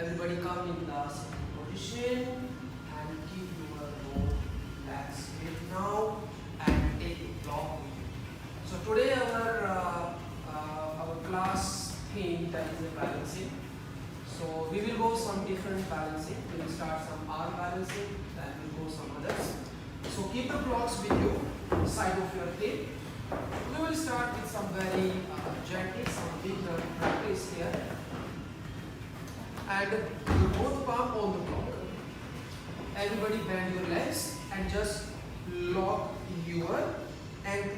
Everybody come in the sitting position and keep your both legs straight now and take the block with you. So today our class theme that is a balancing. So we will go some different balancing. We will start some arm balancing, then we'll go some others. So keep the blocks with you, side of your hip. We will start with some very gentle, some beginner practice here. And your both palm on the block. Everybody bend your legs and just lock your and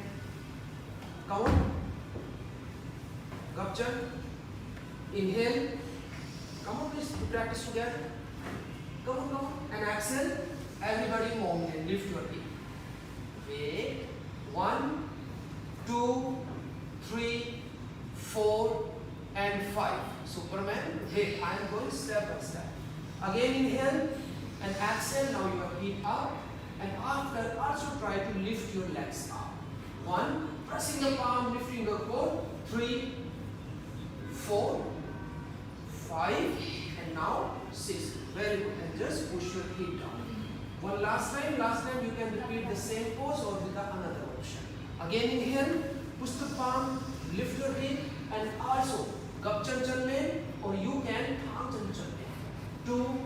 come on. Gapchan. Inhale. Come on, please practice together. Come on. And exhale. Everybody mountain. Lift your hip. Wait. 1, 2, 3, 4, and 5. Superman. Hey, I am going step by step. Again inhale and exhale. Now your feet up. And after also try to lift your legs up. 1, pressing the palm, lifting your core. 3, 4, 5, and now 6. Very good. And just push your feet down. One last time you can repeat the same pose or with another option. Again inhale, push the palm, lift your hip, and also gapchan chalne, or you can thang chalne. 2,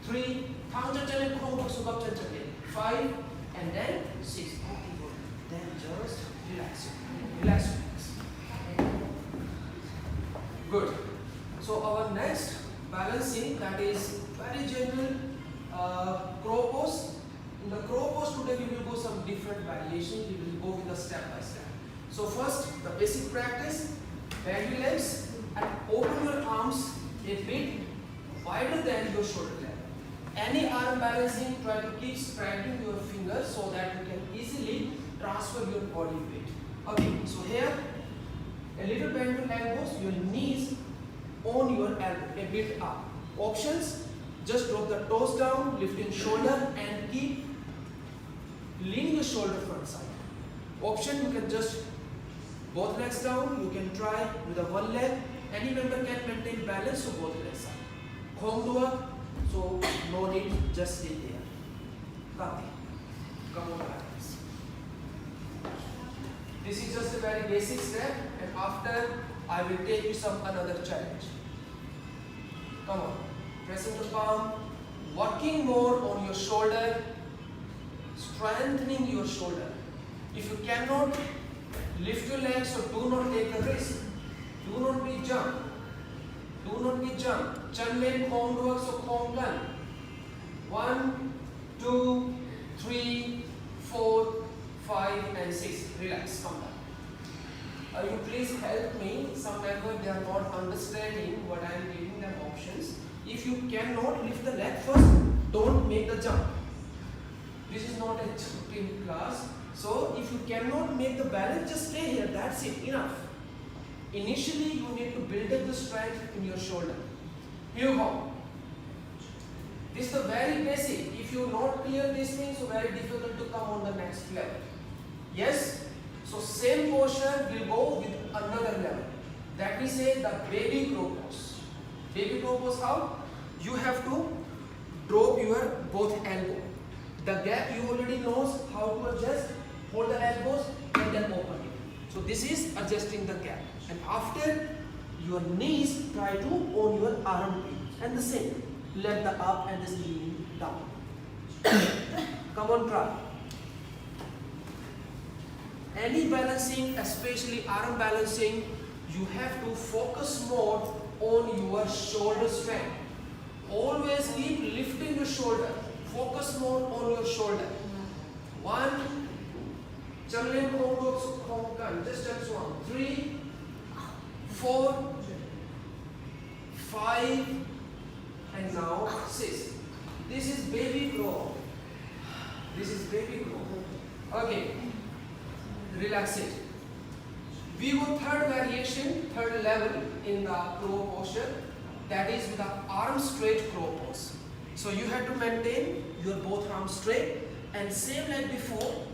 3, thang chalne, gapchan chalne. 5, and then 6. Okay, good. Then just relax. Good. So our next balancing, that is very gentle crow pose. In the crow pose today we will go some different variations. We will go with the step by step. So first the basic practice, bend your legs and open your arms a bit wider than your shoulder level. Any arm balancing, try to keep spreading your fingers so that you can easily transfer your body weight. Okay, so here a little bend your elbows, your knees on your elbow, a bit up. Options, just drop the toes down, lifting shoulder and keep leaning your shoulder front side. Option, you can just both legs down, you can try with a one leg. Any member can maintain balance, so both legs up. Khom dua, so no need, just stay there. Kati, come on guys. This is just a very basic step, and after I will take you some another challenge. Come on, pressing the palm, working more on your shoulder, strengthening your shoulder. If you cannot lift your legs, so do not take the risk. Do not be jump. Chanlen khom dua, so khom gan. 1, 2, 3, 4, 5, and 6. Relax, come back. You please help me. Some members they are not understanding what I am giving them options. If you cannot lift the leg first, don't make the jump. This is not a jumping class. So if you cannot make the balance, just stay here. That's it. Enough. Initially, you need to build up the strength in your shoulder. Here you go. This is the very basic. If you not clear these things, so very difficult to come on the next level. Yes? So same posture will go with another level. That we say the baby crow pose. Baby crow pose how? You have to drop your both elbow. The gap you already knows how to adjust. Hold the elbows and then open it. So this is adjusting the gap. And after your knees, try to own your armpit. And the same. Let the up and this lean down. Come on, try. Any balancing, especially arm balancing, you have to focus more on your shoulder strength. Always keep lifting your shoulder. Focus more on your shoulder. 1, Chanlen khom gan, just touch 1, 3, 4, 5, and now 6. This is baby crow. Okay. Relax it. We go third variation, third level in the crow posture. That is with the arm straight crow pose. So you have to maintain your both arms straight and same like before,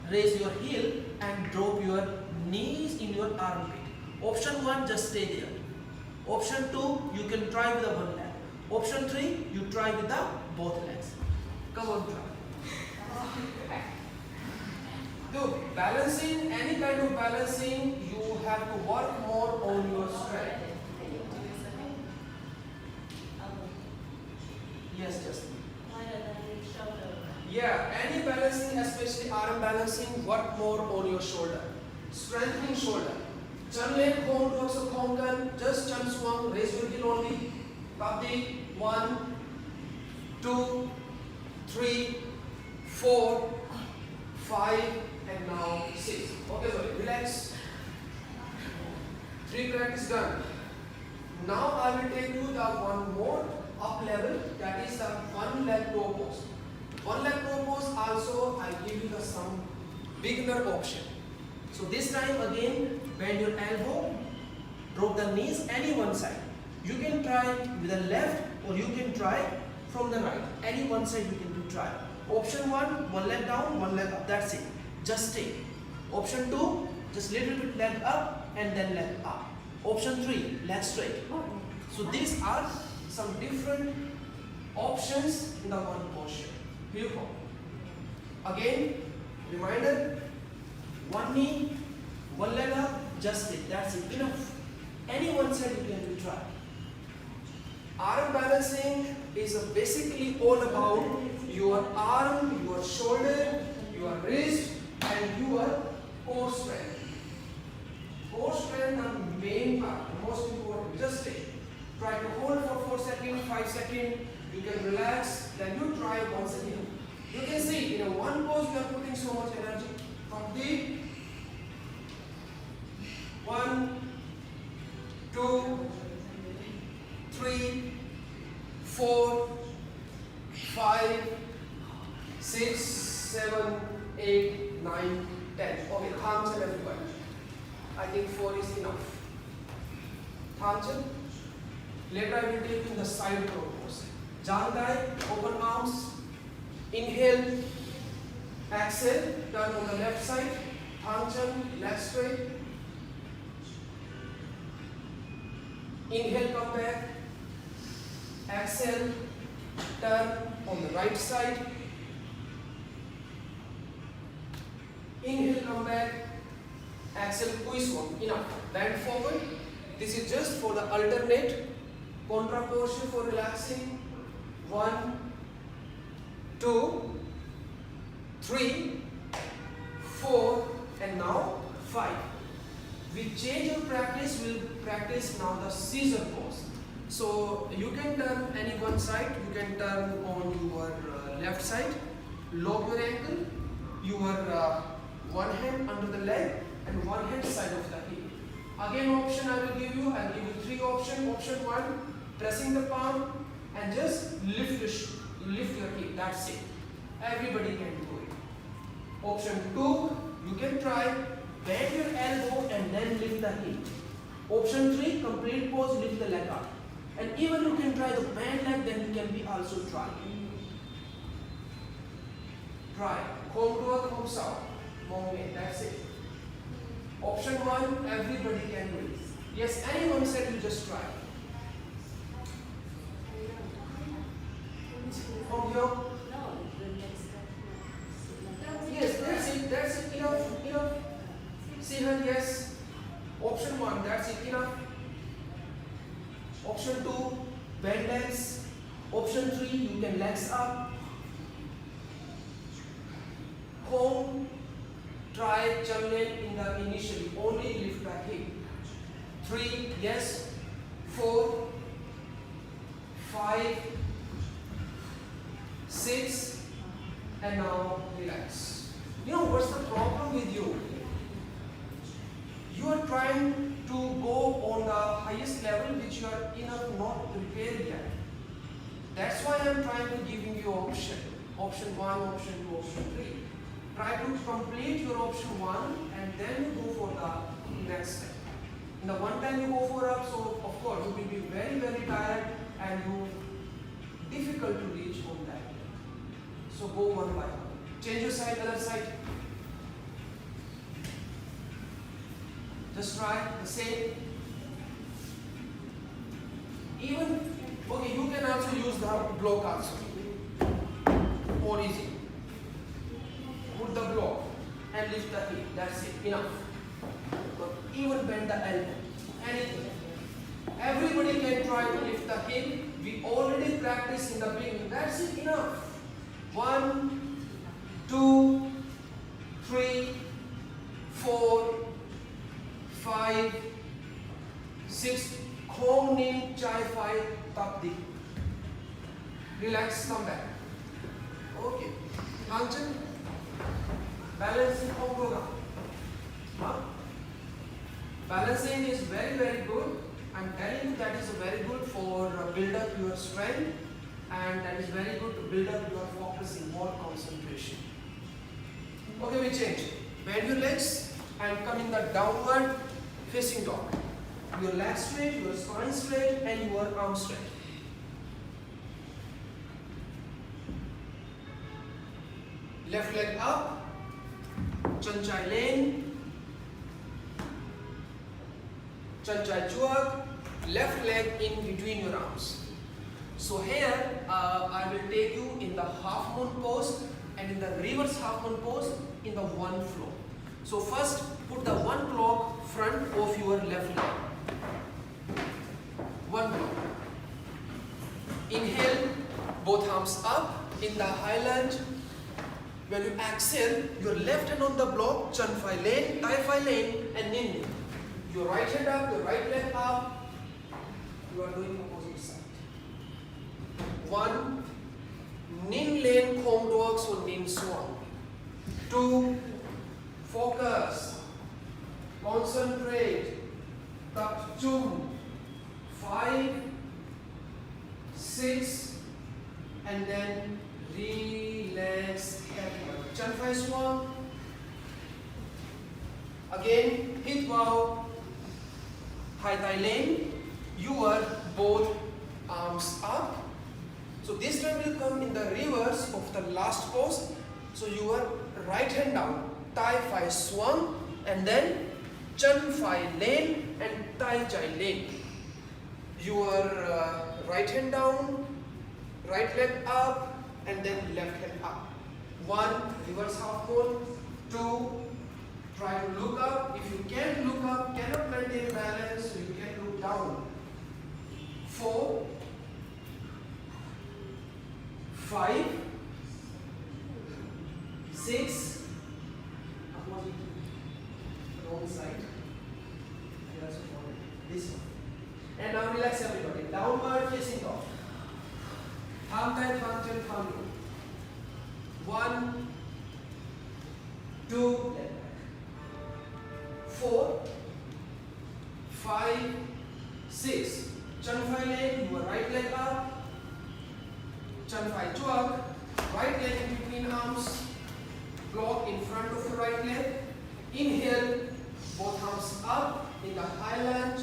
raise your heel and drop your knees in your armpit. Option 1, just stay there. Option 2, you can try with a one leg. Option 3, you try with the both legs. Come on, try. Look, balancing, any kind of balancing, you have to work more on your strength. Yes, Justin. Yeah, any balancing, especially arm balancing, work more on your shoulder. Strengthening shoulder. Chan leg, home works of Kongan, just chan swung, raise your heel only. Babdi, 1, 2, 3, 4, 5, and now 6. Okay, sorry, relax. 3 practice done. Now I will take you the one more up level, that is the one leg toe pose. One leg toe pose also I give you the some beginner option. So this time again, bend your elbow, drop the knees any one side. You can try with the left or you can try from the right. Any one side you can do try. Option 1, one leg down, one leg up. That's it. Just stay. Option 2, just little bit leg up and then leg up. Option 3, leg straight. So these are some different options in the one posture. Here you go. Again, reminder, one knee, one leg up, just it. That's it. Enough. Any one side you can do try. Arm balancing is basically all about your arm, your shoulder, your wrist, and your core strength. Core strength are the main part, the most important. Just stay. Try to hold for 4 seconds, 5 seconds. You can relax. Then you try once again. You can see in a one pose you are putting so much energy. Complete. 1, 2, 3, 4, 5, 6, 7, 8, 9, 10. Okay, Thamchan everybody. I think 4 is enough. Thamchan. Later I will take you in the side throw pose. Jangdai, open arms. Inhale, exhale, turn on the left side. Thamchan, leg straight. Inhale, come back. Exhale, turn on the right side. Inhale, come back. Exhale, squeeze one. Enough. Bend forward. This is just for the alternate contra posture for relaxing. 1, 2, 3, 4, and now 5. We change your practice. We'll practice now the scissor pose. So you can turn any one side. You can turn on your left side. Lock your ankle. Your one hand under the leg and one hand side of the hip. Again, option I will give you. I'll give you 3 options. Option 1, pressing the palm and just lift your hip. That's it. Everybody can do it. Option 2, you can try bend your elbow and then lift the hip. Option 3, complete pose, lift the leg up. And even you can try the bend leg, then you can be also try. Try. Home to a home south. That's it. Option 1, everybody can do it. Yes, anyone said you just try. From here. Yes, that's it, enough. See her, yes. Option 1, that's it, enough. Option 2, bend legs. Option 3, you can legs up. Home, try Chamlen in the initially, only lift the hip. 3, yes. 4, 5, 6, and now relax. You know what's the problem with you? You are trying to go on the highest level which you are not prepared yet. That's why I am trying to give you option. Option 1, option 2, option 3. Try to complete your option 1 and then you go for the next step. In the one time you go for up, so of course you will be very, very tired and you difficult to reach on that. So go one by one. Change your side, other side. Just try the same. Even Okay, you can also use the block also. More easy. Put the block and lift the hip. That's it. Enough. Even bend the elbow. Anything. Everybody can try to lift the hip. We already practiced in the beginning. That's it. Enough. 1, 2, 3, 4, 5, 6. Khom nin chai phai tap di. Relax. Come back. Okay. Hangchen. Balancing program. Huh? Balancing is very good. I'm telling you that is very good for build up your strength, and that is very good to build up your focusing, more concentration. Okay, we change. Bend your legs and come in the downward facing dog. Your legs straight, your spine straight, and your arms straight. Left leg up, Chan Chai Lane, Chan Chai Chuak, left leg in between your arms. So here I will take you in the half moon pose and in the reverse half moon pose in the one flow. So first put the one block front of your left leg. One block. Inhale, both arms up in the high lunge. When you exhale, your left hand on the block, Chan Phai Lane, Tai Phai Lane, and Nin. Your right hand up, your right leg up. You are doing opposite side. 1, Nin Lane Khom Dog, so Nin Swan. 2, focus, concentrate, Tap Chum. 5, 6, and then relax. Chan Phai Swan. Again, hit bow, Hai Tai Lane. Your both arms up. So this time will come in the reverse of the last pose. So your right hand down, Tai Phai Swan, and then Chan Phai Lane and Tai Chai Lane. Your right hand down, right leg up, and then left hand up. 1, reverse half moon. 2, try to look up. If you can't look up, cannot maintain balance, so you can look down. 4, 5, 6, wrong side. This one. And now relax everybody. Downward facing dog. Thumb tight, thumb tight, thumb low. 1, 2, 4, 5, 6. Chan Phai Lane, your right leg up. Chan Phai Chuak, right leg in between arms. Block in front of your right leg. Inhale, both arms up in the high lunge.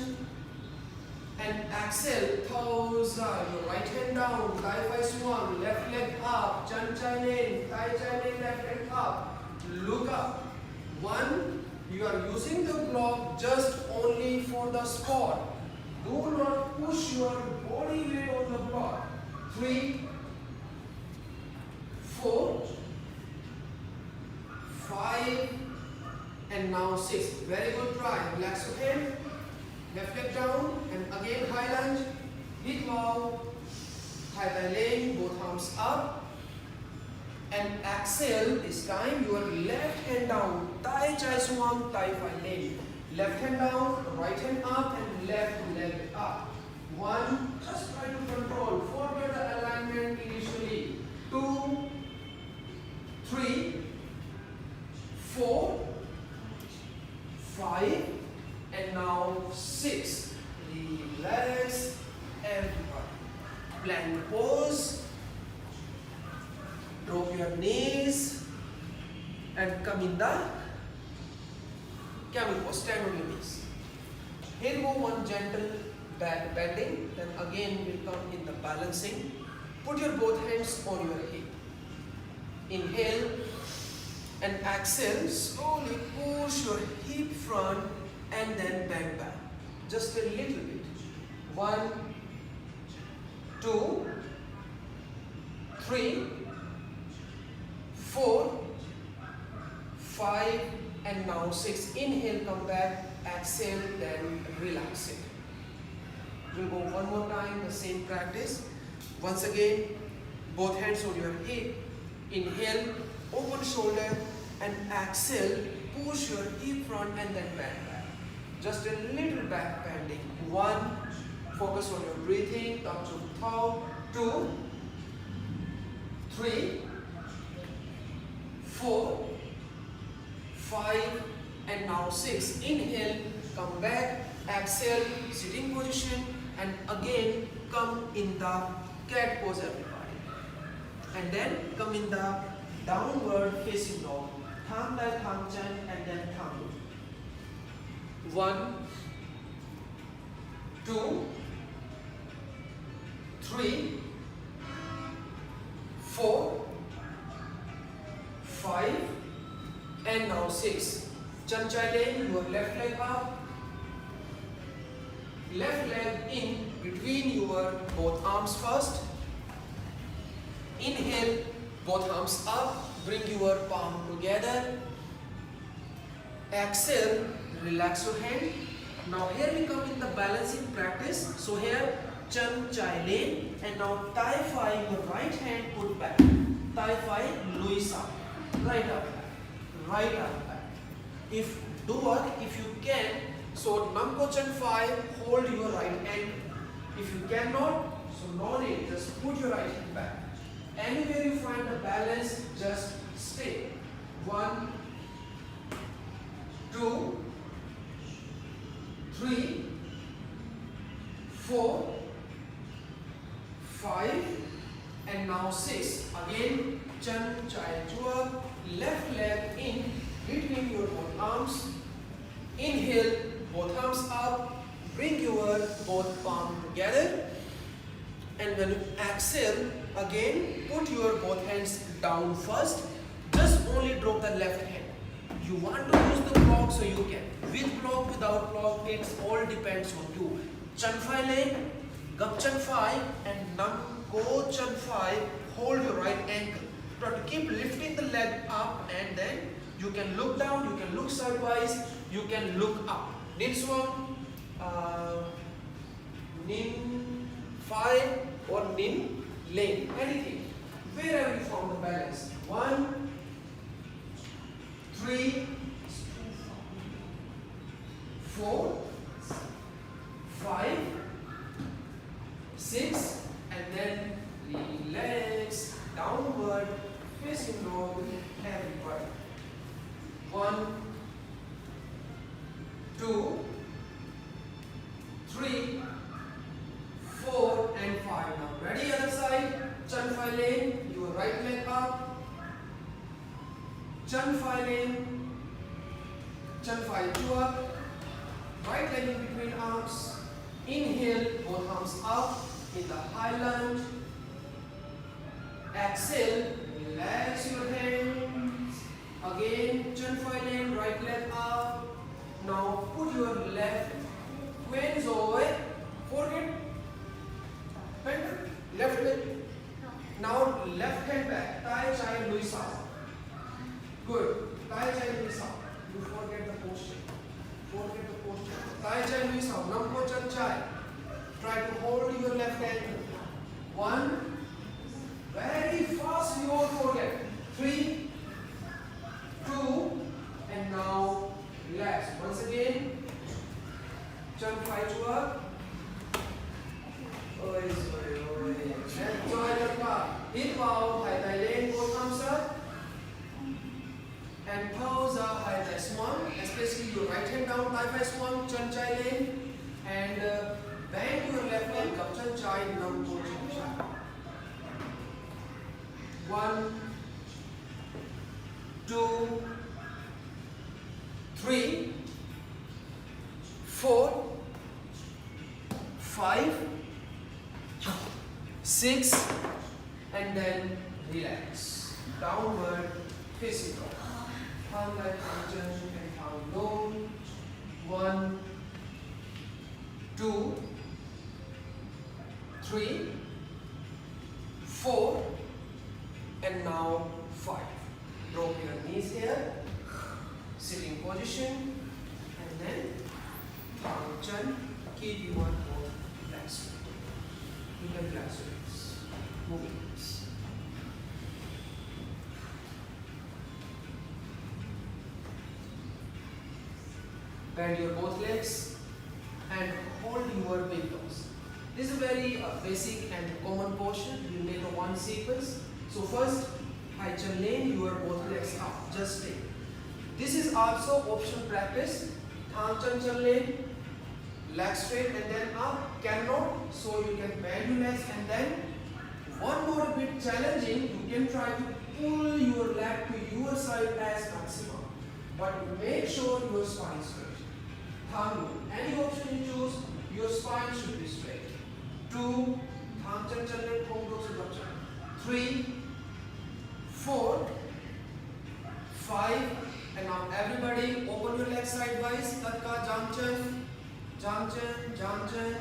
And exhale, Thauza, your right hand down, Tai Phai Swan, left leg up, Chan Chai Lane, Tai Chai Lane, left leg up. Look up. 1, you are using the block just only for the spot. Do not push your body weight on the block. 3, 4, 5, and now 6. Very good try. Relax your hand. Left leg down, and again high lunge, hit bow, Hai Tai Lane, both arms up, and exhale. This time your left hand down, Tai Chai Swan, Tai Phai Lane. Left hand down, right hand up, and left leg up. 1, just try to control, forget the alignment initially. 2, 3, 4, 5, and now 6. Relax everybody. Plank pose. Drop your knees and come in the camel pose. Stand on your knees. Here go one gentle back bending. Then again we'll come in the balancing. Put your both hands on your hip. Inhale and exhale. Slowly push your hip front and then bend back. Just a little bit. 1, 2, 3, 4, 5, and now 6. Inhale, come back, exhale, then relax it. We'll go one more time, the same practice. Once again, both hands on your hip. Inhale, open shoulder, and exhale, push your hip front and then bend back. Just a little back bending. 1, focus on your breathing, come to top. 2, 3, 4, 5, and now 6. Inhale, come back, exhale, sitting position, and again come in the cat pose, everybody. And then come in the downward facing dog. Thumb by thumb chin and then thumb. 1, 2, 3, 4, 5, and now 6. Chanchale, your left leg up. Left leg in between your both arms first. Inhale, both arms up, bring your palm together. Exhale, relax your hand. Now here we come in the balancing practice. So here, Chan Chai Lane, and now Tai Phi, your right hand put back. Tai Phi, Louisa, right up back, right up back. If you can, so Namko Chan Phi, hold your right hand. If you cannot, so no need, just put your right hand back. Anywhere you find the balance, just stay. 1, 2, 3, 4, 5, and now 6. Again, Chan Chai Chua, left leg in between your both arms. Inhale, both arms up, bring your both palm together. And when you exhale, again put your both hands down first. Just only drop the left hand. You want to use the block, so you can. With block, without block, it all depends on you. Chan Phi Lane, Gap Chan Phi, and Nam Ko Chan Phi. Hold your right ankle. Try to keep lifting the leg up, and then you can look down, you can look sideways, you can look up. Nin Swam, Nin Phi, or Nin Lane. Anything. Wherever you found the balance. 1, 3, 4, 5, 6, and then relax, downward, facing dog, everybody. 1, 2, 3, 4, and 5. Now ready, other side. Chan Phi Lane, your right leg up. Chan Phi Lane, Chan Phi Chua, right leg in between arms. Inhale, both arms up in the high lunge. Exhale, relax your hands. Again, Chan Phi Lane, right leg up. Now put your left hands over, forget, left leg. Now left hand back, Tai Chai Luisa. Good, Tai Chai Luisa. You forget the posture. Forget the posture. Tai Chai Luisa, Namko Chan Chai. Try to hold your left hand. 1, very fast, you won't forget. 3, 2, and now relax. Once again, Chan Phi Chua. Enjoy the part. Hit bow, high thigh lane, both arms up. And pose a high thigh swan, especially your right hand down, Tai Phi Swan, Chan Chai Lane. And bend your left leg, Gap Chan Chai, Nam Ko Chan Chai. 1, 2, 3, 4, 5, 6, and then relax. Downward facing dog. Thumb like function and thumb down. 1, 2, 3, 4, and now 5. Drop your knees here, sitting position, and then thumb chin, keep your both legs straight. You can relax your legs, moving legs. Bend your both legs and hold your big toes. This is a very basic and common portion. You make a one sequence. So first, high chin lane, your both legs up, just stay. This is also option practice. Thumb chin lane, leg straight and then up. Cannot, so you can bend your legs and then one more bit challenging. You can try to pull your leg to your side as maximum, but make sure your spine is straight. Thumb, any option you choose, your spine should be straight. 2, thumb chin lane, home goes to gapchan. 3, 4, 5, and now everybody open your legs sidewise. Tatka, jump chin.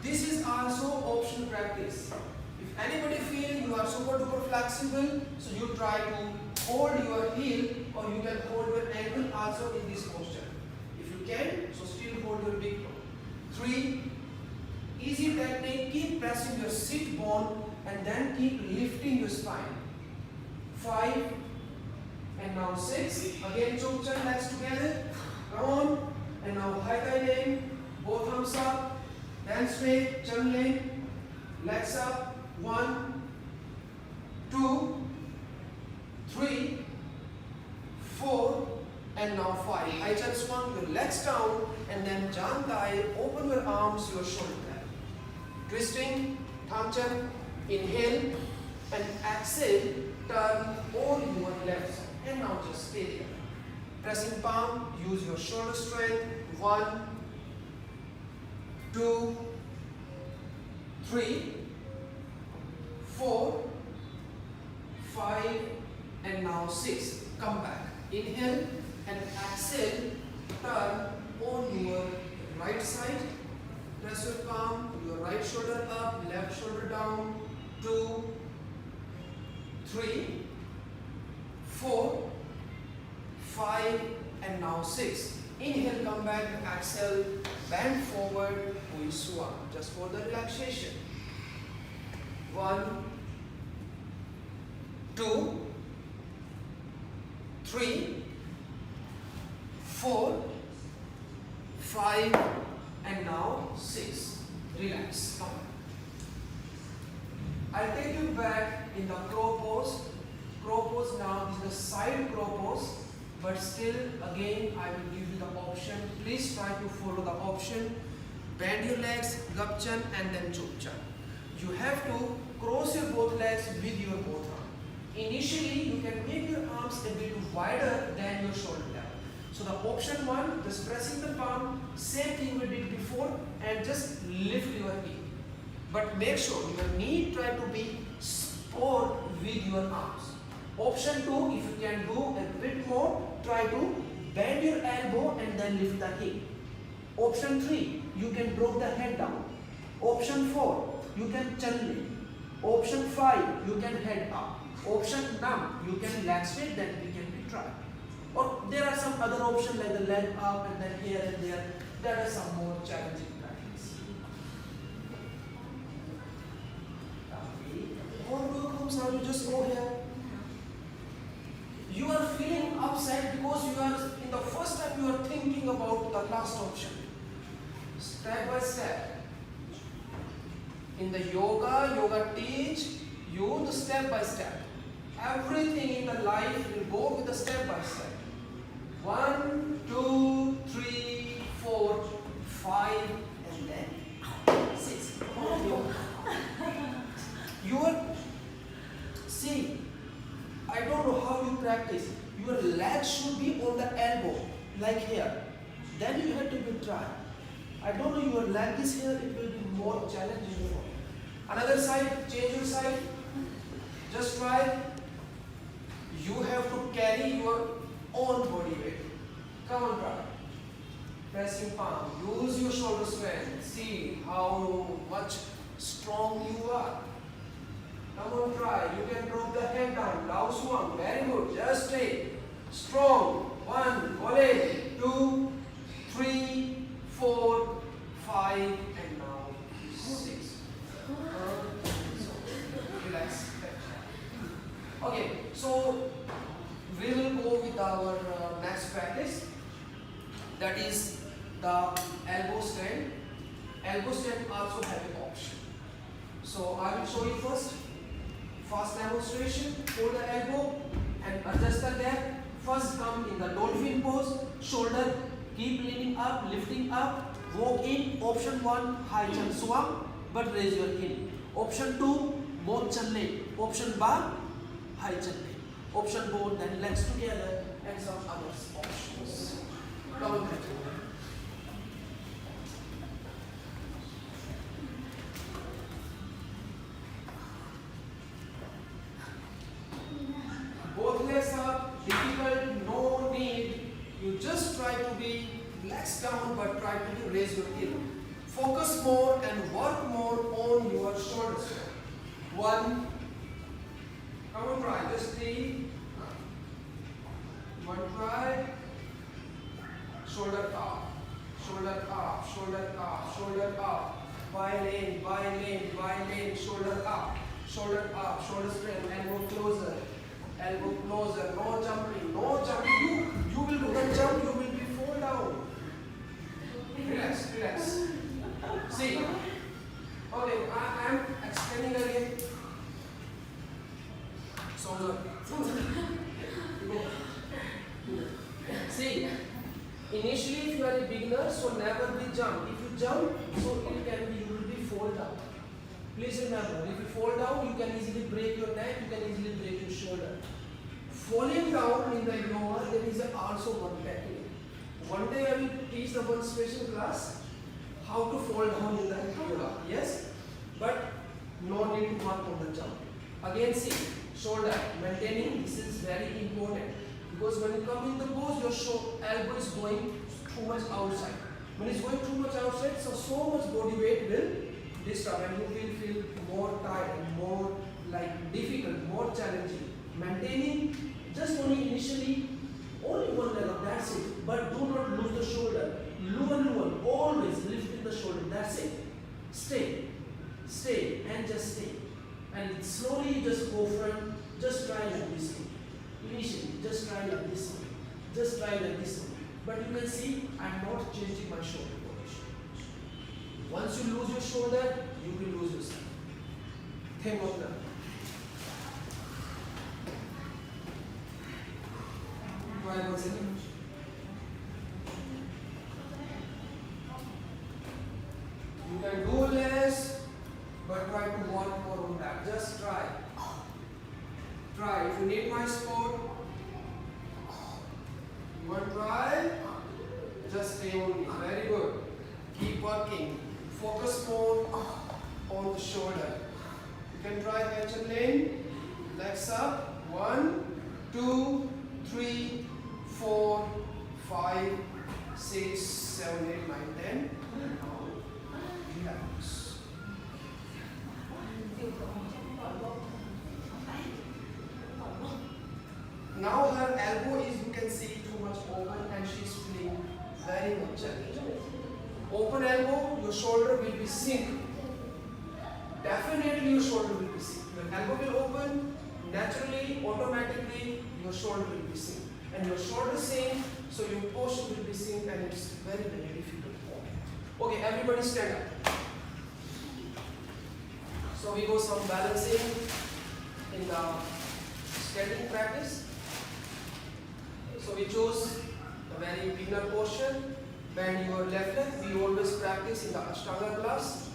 This is also option practice. If anybody feel you are super duper flexible, so you try to hold your heel or you can hold your ankle also in this posture. If you can, so still hold your big toe. 3, easy technique, keep pressing your sit bone and then keep lifting your spine. 5, and now 6, again choke chin, legs together, come on, and now high thigh lane, both arms up, hands straight, chin lane, legs up, 1, 2, 3, 4, and now 5. High chin swan, your legs down, and then jaan thigh, open your arms, your shoulder back. Twisting, thumb chin, inhale, and exhale, turn on your left side. And now just stay there. Pressing palm, use your shoulder strength. 1, 2, 3, 4, 5, and now 6. Come back. Inhale and exhale. Turn on your right side. Press your palm, your right shoulder up, left shoulder down. 2, 3, 4, 5, and now 6. Inhale, come back, exhale, bend forward, we swan. Just for the relaxation. 1, 2, 3, 4, 5, and now 6. Relax. Come back. I'll take you back in the crow pose. Crow pose now is the side crow pose, but still again I will give you the option. Please try to follow the option. Bend your legs, gapchan, and then chukchan. You have to cross your both legs with your both arms. Initially, you can make your arms a bit wider than your shoulder level. So the option 1, just pressing the palm, same thing we did before, and just lift your knee. But make sure your knee try to be support with your arms. Option 2, if you can do a bit more, try to bend your elbow and then lift the hip. Option 3, you can drop the head down. Option 4, you can chin lean. Option 5, you can head up. Option 9, you can leg straight, then we can try. Or there are some other options like the leg up and then here and there. There are some more challenging practice. You just go here. You are feeling upset because you are in the first time you are thinking about the last option. Step by step. In the yoga teach you the step by step. Everything in the life will go with the step by step. 1, 2, 3, 4, 5, and then 6. You are see. I don't know how you practice. Your leg should be on the elbow, like here. Then you have to be try. I don't know your leg is here, it will be more challenging for you. Another side, change your side. Just try. You have to carry your own body weight. Come on, try. Pressing palm. Use your shoulder strength. See how much strong you are. Come on, try. You can drop the head down. Lao Swam. Very good. Just stay. Strong. 1, volley. 2, 3, 4, 5, and now 6. Relax. Okay, so we will go with our next practice. That is the elbow stand. Elbow stand also have an option. So I will show you first. Fast demonstration. Hold the elbow and adjust the gap. First come in the dolphin pose. Shoulder keep leaning up, lifting up. Walk in. Option 1 high jump swam, but raise your heel. Option 2 both chan leg. Option bar high jump leg. Option both then legs together and some other options. Come on. Both legs up, difficult, no need. You just try to be legs down but try to raise your heel. Focus more and work more on your shoulders. 1, come on, try, just 3, 1 try, shoulder up, shoulder up, shoulder up, shoulder up, by lane, shoulder up, shoulder straight, elbow closer, no jumping, you will do the jump, you will be fall down. Relax. See, okay, I am explaining again. So, see, initially if you are a beginner, so never be jump. If you jump, so it can be, you will be fall down. Please remember, if you fall down, you can easily break your neck, you can easily break your shoulder. Falling down in the yoga, there is also one technique. One day I will teach the one special class how to fall down in the yoga. Yes? But no need to work on the jump. Again, see, shoulder maintaining, this is very important. Because when you come in the pose, your elbow is going too much outside. When it's going too much outside, so much body weight will disturb and you will feel more tired, more like difficult, more challenging. Maintaining just only initially, only one leg up, that's it. But do not lose the shoulder. Luan, always lifting the shoulder, that's it. Stay, and just stay. And slowly just go front, just try like this one. Initially, just try like this one. Just try like this one. But you can see, I'm not changing my shoulder position. Once you lose your shoulder, you will lose yourself. Think of that. Try once again. You can do less, but try to work more on that. Just try. Try. If you need my support, you want to try? Just stay on me. Very good. Keep working. Focus more on the shoulder. You can try bench and lane. Legs up. 1, 2, 3, 4, 5, 6, 7, 8, 9, 10. Relax. Now her elbow is, you can see, too much open and she is feeling very much challenged. Open elbow, your shoulder will be sink. Definitely your shoulder will be sink. Your elbow will open, naturally, automatically, your shoulder will be sink. And your shoulder sink, so your posture will be sink and it's very, very difficult. Okay, everybody stand up. So we go some balancing in the standing practice. So we choose a very beginner portion. Bend your left leg. We always practice in the Ashtanga class.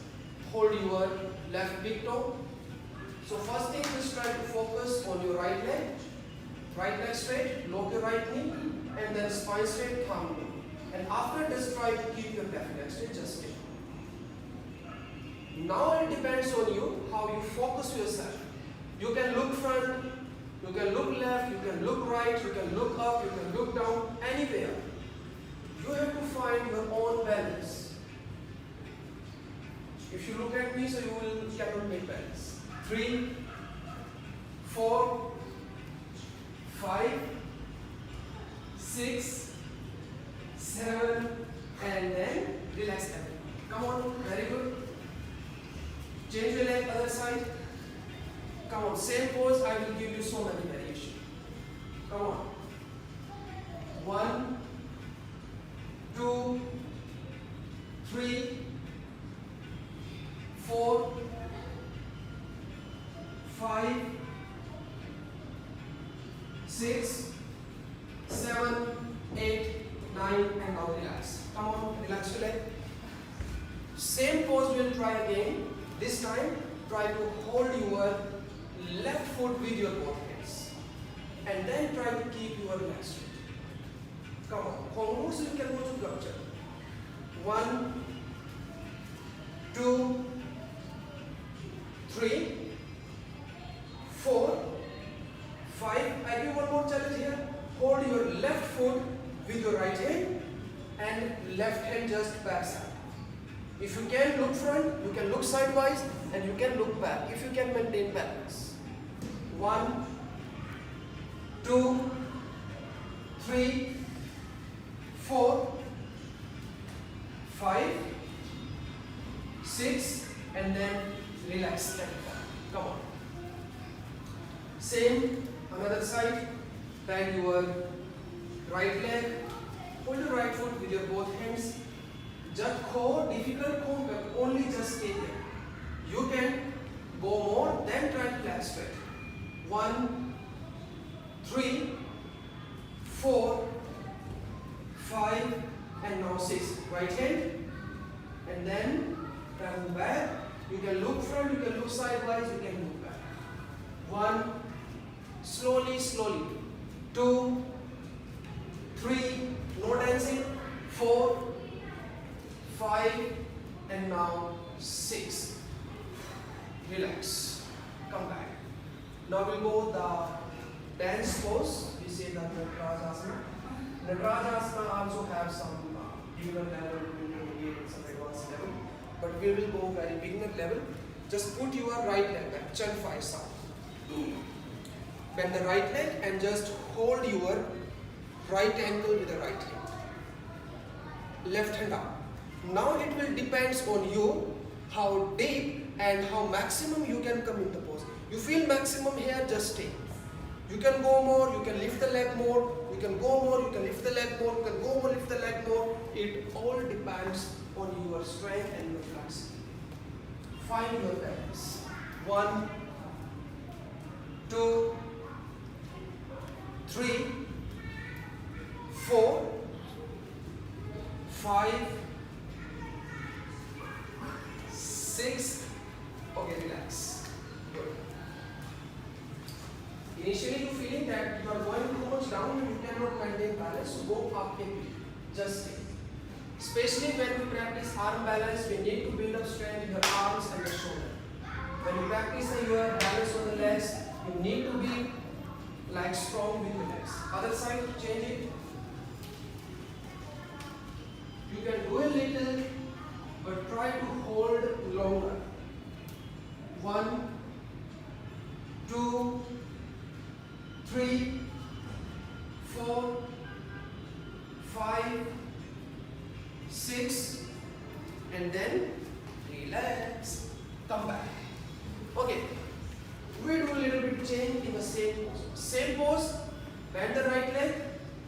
Hold your left big toe. So first thing, just try to focus on your right leg. Right leg straight, lock your right knee, and then spine straight, thumb down. And after this, try to keep your left leg straight, just stay. Now it depends on you how you focus yourself. You can look front, you can look left, you can look right, you can look up, you can look down, anywhere. You have to find your own balance. If you look at me, so you cannot make balance. 3, 4, 5, 6, 7, and then relax everyone. Come on, very good. Change your leg, other side. Come on, same pose. I will give you so many variations. Come on. 1, 2, 3, 4, 5, 6, 7, 8, 9, and now relax. Come on, relax your leg. Same pose we'll try again. This time, try to hold your left foot with your both hands. And then try to keep your legs straight. Come on, Kongo, you can go to capture. 1, 2, 3, 4, 5. I give one more challenge here. Hold your left foot with your right hand and left hand just back side. If you can look front, you can look sideways and you can look back if you can maintain balance. 1, 2, 3, 4, 5, 6, and then relax. Come on. Same, another side. Bend your right leg. Hold your right foot with your both hands. Just core, difficult core, but only just stay there. You can go more, then try to relax straight. 1, 3, 4, 5, and now 6. Right hand, and then move back. You can look front, you can look sideways, you can move back. 1, slowly, slowly. 2, 3, no dancing. 4, 5, and now 6. Relax. Come back. Now we'll go the dance pose. We say the Natarajasana. Natarajasana also have some beginner level, intermediate, and some advanced level. But we will go very beginner level. Just put your right leg back. Chan 5 sound. Bend the right leg and just hold your right ankle with the right hand. Left hand up. Now it will depends on you how deep and how maximum you can come in the pose. You feel maximum here, just stay. You can go more, you can lift the leg more, you can go more, you can lift the leg more, you can go more, lift the leg more. It all depends on your strength and your flexibility. Find your balance. 1, 2, 3, 4, 5, 6. Okay, relax. Good. Initially you feeling that you are going too much down and you cannot maintain balance, so go up a bit. Just stay. Especially when we practice arm balance, we need to build up strength in your arms and your shoulder. When you practice your balance on the legs, you need to be like strong with your legs. Other side, change it. You can do a little, but try to hold longer. 1, 2, 3, 4, 5, 6, and then relax. Come back. Okay. We do a little bit change in the same pose. Same pose. Bend the right leg,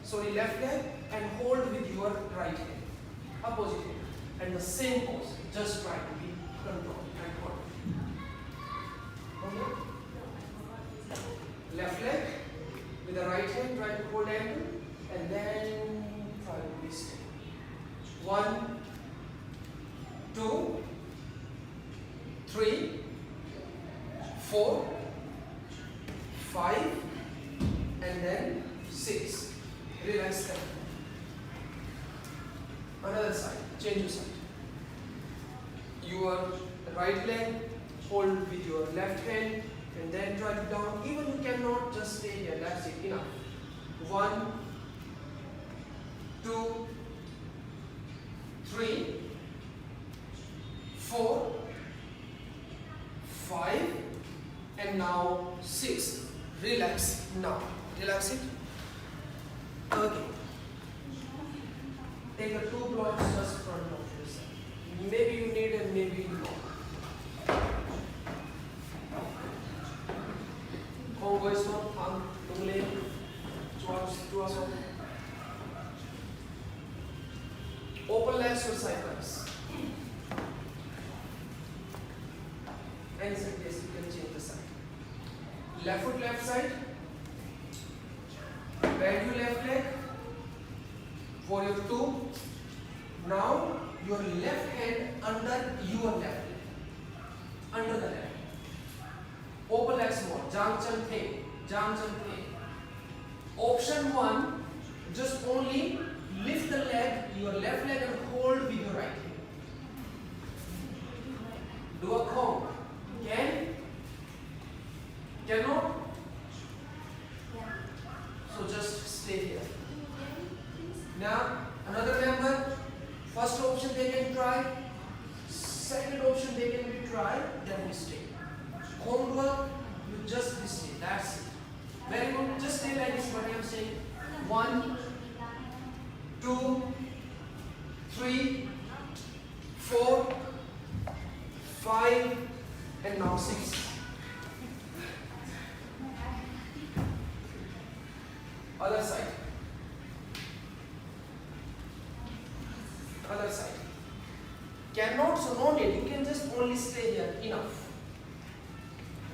sorry, left leg, and hold with your right hand. Opposite hand. And the same pose. Just try to be controlled and hold. Okay. Left leg with the right hand, try to hold ankle, and then try to be still. 1, 2, 3, 4, 5, and then 6. Relax them. Another side. Change your side. Your right leg hold with your left hand and then try to down. Even you cannot just stay here. That's it. Enough. 1, 2, 3, 4, 5, and now 6. Relax now. Relax it. Okay. Take the 2 blocks just front of yourself. Maybe you need and maybe not. Congo is not fun. Tungle. Chuaso. Open legs or sideways. Any side, yes, you can change the side. Left foot, left side. Bend your left leg for your 2. Now your left hand under your left leg. Under the left. Open legs more. Jang Chan Thing. Jang Chan Thing. Option 1, just only lift the leg, your left leg, and hold with your right hand. Do a comb. Can? Cannot? So just stay here. Now, another member, first option they can try, second option they can be tried, then we stay. Home work, you just stay, that's it. Very good, just stay like this, what I am saying. 1, 2, 3, 4, 5, and now 6. Other side. Other side. Cannot, so no need. You can just only stay here. Enough.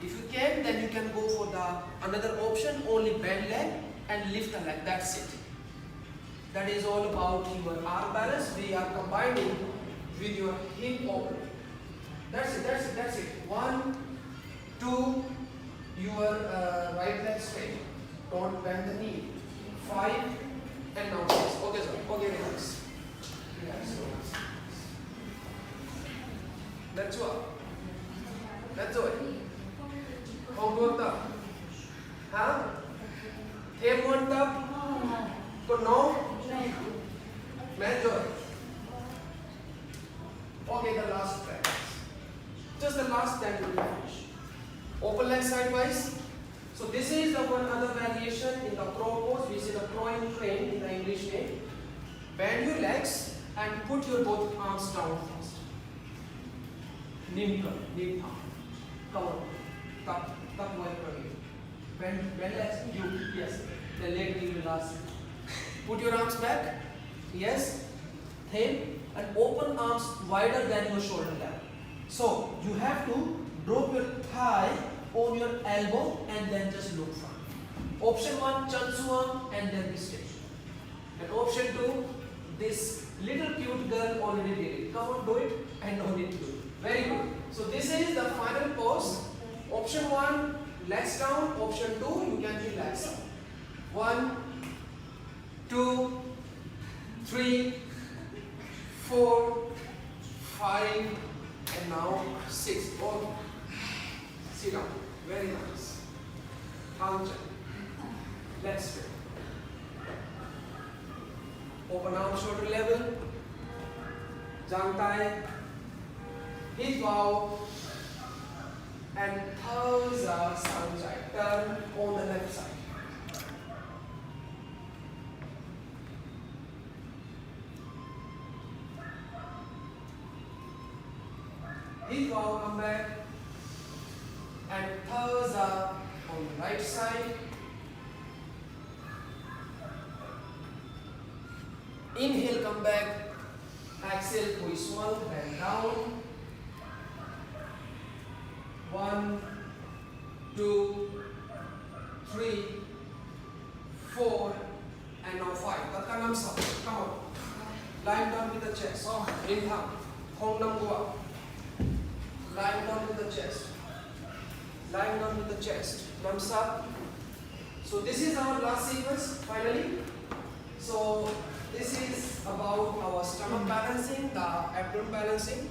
If you can, then you can go for the another option. Only bend leg and lift the leg. That's it. That is all about your arm balance. We are combining with your hip opening. That's it. That's it. That's it. 1, 2. Your right leg straight. Don't bend the knee. 5 and now 6. Okay, sir. Okay, relax. Relax. That's what. That's all. How go up? Huh? Thêm one tập. Còn no? Major. Okay, the last practice. Just the last time we will finish. Open leg sidewise. So this is the one other variation in the crow pose. We say the crowing crane in the English name. Bend your legs and put your both arms down first. Nim thumb. Come on. Tuck while crowing. Bend legs. You. Yes. The leg will last. Put your arms back. Yes. Thin and open arms wider than your shoulder level. So you have to drop your thigh on your elbow and then just look front. Option 1, Chan Suan and then this stage. And option 2, this little cute girl already did it. Come on, do it and no need to do it. Very good. So this is the final pose. Option 1, legs down. Option 2, you can relax. 1, 2, 3, 4, 5, and now 6. Okay. Sit down. Very nice. Counter. Let's do. Open arm shoulder level. Jang Tai. Hip bow. And thumbs up, Sanjay. Turn on the left side. Hip bow, come back. And thumbs up on the right side. Inhale, come back. Exhale, push one, bend down. 1, 2, 3, 4, and now 5. Tatkanam sa. Come on. Line down with the chest. Inhale. Hong nam go up. Lying down with the chest. Lying down with the chest. Thumbs up. So this is our last sequence finally. So this is about our stomach balancing, the abdomen balancing.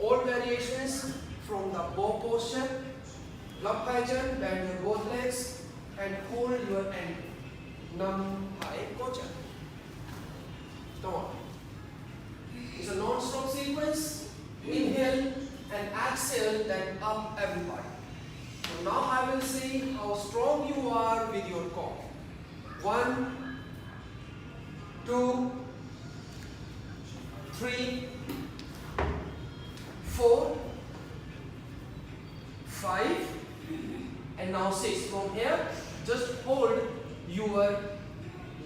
All variations from the bow posture. Lap Bhaijan, bend your both legs and hold your ankle. Nam Hai Kocha. Come on. It's a non-stop sequence. Inhale and exhale, then up everybody. So now I will see how strong you are with your core. 1, 2, 3, 4, 5, and now 6. From here, just hold your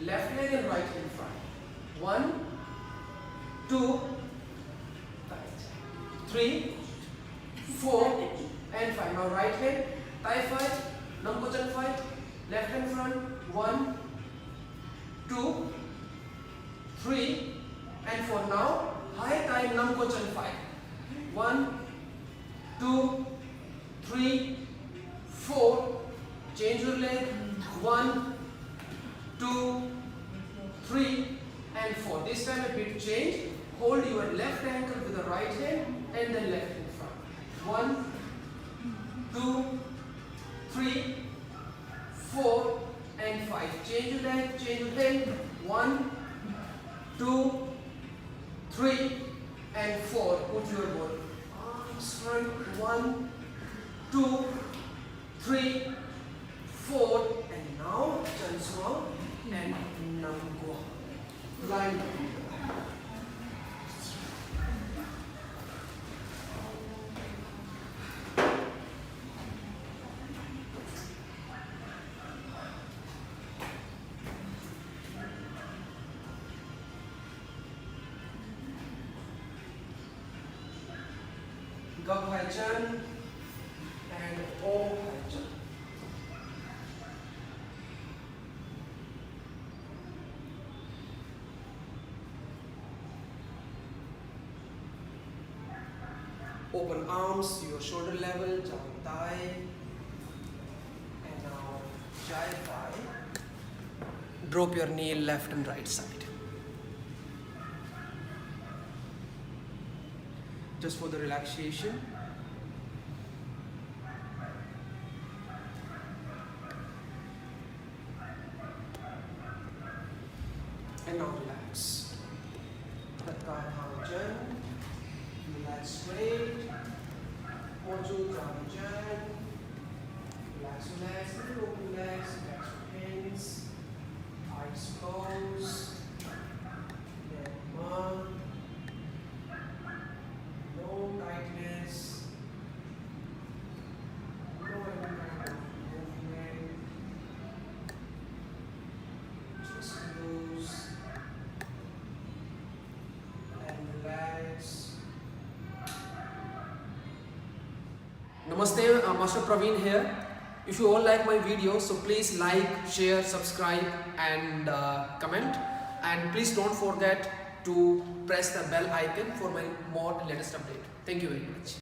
left leg and right in front. 1, 2, 3, 4, and 5. Now right hand, thigh 5, Namkojan 5, left hand front. 1, 2, 3, and 4. Now high thigh Namkojan 5. 1, 2, 3, 4. Change your leg. 1, 2, 3, and 4. This time a bit change. Hold your left ankle with the right hand and then left in front. 1, 2, 3, 4, and 5. Change your leg, change your hand. 1, 2, 3, and 4. Put your both arms front. 1, 2, 3, 4, and now turn small and now go. Line. Gab Haichan and O Haichan. Open arms, your shoulder level, jump thigh, and now jai 5. Drop your knee left and right side. Just for the relaxation. And now relax. Tatkal Hanchan. Relax straight. Moju Hanchan. Relax, relax. Little open legs. Relax your hands. Eyes closed. Neck on. No tightness. No any kind of movement. Just loose and relax. Namaste, Master Praveen here. If you all like my video, so please like, share, subscribe and comment, and please don't forget to press the bell icon for my more latest update. Thank you very much.